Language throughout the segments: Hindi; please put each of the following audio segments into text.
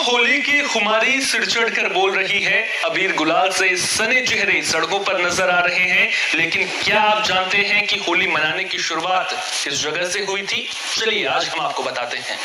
होली की खुमारी सिर चढ़ कर बोल रही है। अबीर गुलाल से सने चेहरे सड़कों पर नजर आ रहे हैं। लेकिन क्या आप जानते हैं कि होली मनाने की शुरुआत किस जगह से हुई थी? चलिए आज हम आपको बताते हैं।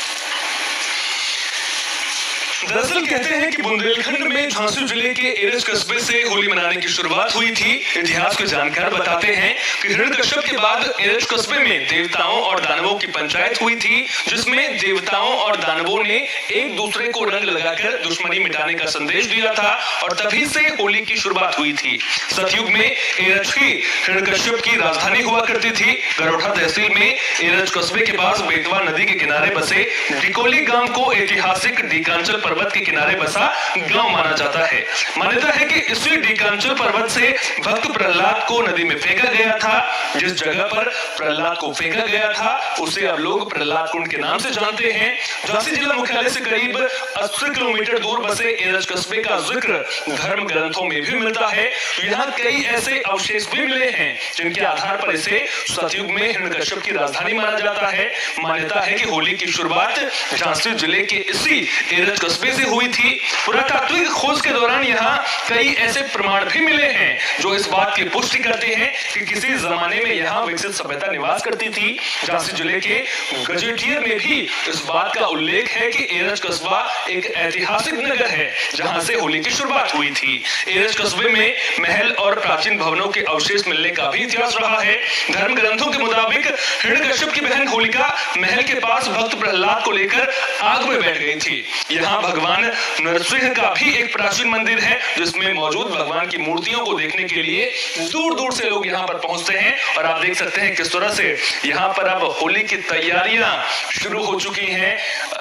दरअसल कहते हैं कि बुंदेलखंड में झांसी जिले के एरज कस्बे से होली मनाने की शुरुआत हुई थी। इतिहास के जानकार बताते हैं कि हिरण्यकश्यप के बाद एरज कस्बे में देवताओं और दानवों की पंचायत हुई थी, जिसमें देवताओं और दानवों ने एक दूसरे को रंग लगाकर दुश्मनी मिटाने का संदेश दिया था और तभी से होली की शुरुआत हुई थी। सतयुग में एरज ही हिरण्यकश्यप की राजधानी हुआ करती थी। गरोठा तहसील में एरज कस्बे के पास बेतवा नदी के किनारे बसे डिकोली गांव को ऐतिहासिक डीकांचल पर्वत के किनारे बसा गांव माना जाता है। मान्यता है कि इसी डीकांचल पर्वत से भक्त प्रहलाद को नदी में फेंका गया था। जिस जगह पर प्रहलाद को फेंका गया था उसे अब लोग प्रहलाद कुंड के नाम से जानते हैं। झांसी जिला मुख्यालय से करीब 80 किलोमीटर दूर बसे एरज कस्बे का जिक्र धर्म ग्रंथों में भी मिलता है। यहाँ कई ऐसे अवशेष भी मिले हैं जिनके आधार पर इसे सतयुग में हिरण्यकश्यप की राजधानी माना जाता है। मान्यता है कि होली की शुरुआत झांसी जिले के इसी एरज कस्बे से हुई थी। पुरातात्विक खोज के दौरान यहाँ कई ऐसे प्रमाण भी मिले हैं जो इस बात की पुष्टि करते हैं कि किसी जमाने में यहाँ विकसित सभ्यता निवास करती थी। झांसी जिले के गजेटियर में भी इस बात का उल्लेख है कि एरज कस्बा एक ऐतिहासिक नगर है जहाँ से होली की शुरुआत हुई थी। एरज कस्बे में महल और प्राचीन भवनों के अवशेष मिलने का भी इतिहास रहा है। धर्म ग्रंथों के मुताबिक हिरण्यकश्यप की बहन होलिका महल के पास भक्त प्रहलाद को लेकर आग में बैठ गई थी। यहाँ भगवान नरसिंह का भी एक प्राचीन मंदिर है जिसमें मौजूद भगवान की मूर्तियों को देखने के लिए दूर दूर से लोग यहाँ पर पहुंचते हैं। और आप देख सकते हैं किस तरह से यहाँ पर अब होली की तैयारियां शुरू हो चुकी हैं।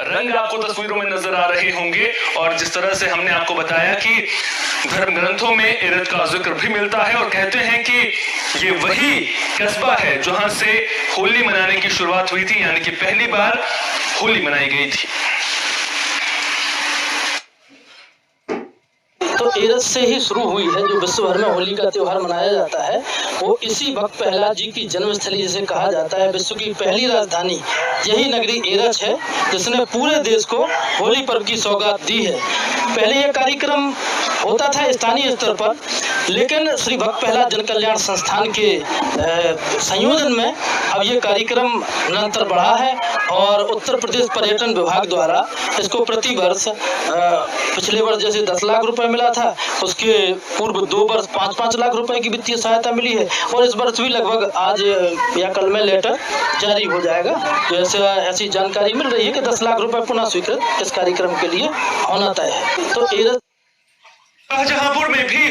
रंग आपको तस्वीरों में नजर आ रहे होंगे और जिस तरह से हमने आपको बताया कि धर्म ग्रंथों में एरज का जिक्र भी मिलता है और कहते हैं कि ये वही कस्बा है जहां से होली मनाने की शुरुआत हुई थी, यानी कि पहली बार होली मनाई गई थी। तो एरज से ही शुरू हुई है। जो विश्व भर में होली का त्योहार मनाया जाता है वो इसी भक्त प्रहलाद जी की जन्मस्थली जिसे कहा जाता है। विश्व की पहली राजधानी यही नगरी एरज है जिसने पूरे देश को होली पर्व की सौगात दी है। पहले यह कार्यक्रम होता था स्थानीय स्तर पर, लेकिन श्री भक्त प्रहलाद जन कल्याण संस्थान के संयोजन में अब ये कार्यक्रम निरंतर बढ़ा है और उत्तर प्रदेश पर्यटन विभाग द्वारा इसको प्रति वर्ष पिछले वर्ष जैसे 10 लाख रुपए मिला था, उसके पूर्व 2 वर्ष 5-5 लाख रुपए की वित्तीय सहायता मिली है और इस वर्ष भी लगभग आज या कल में लेटर जारी हो जाएगा। जैसे ऐसी जानकारी मिल रही है कि 10 लाख रुपए पुनः स्वीकृत इस कार्यक्रम के लिए होना तय है। तो एरज शाहजहांपुर में भी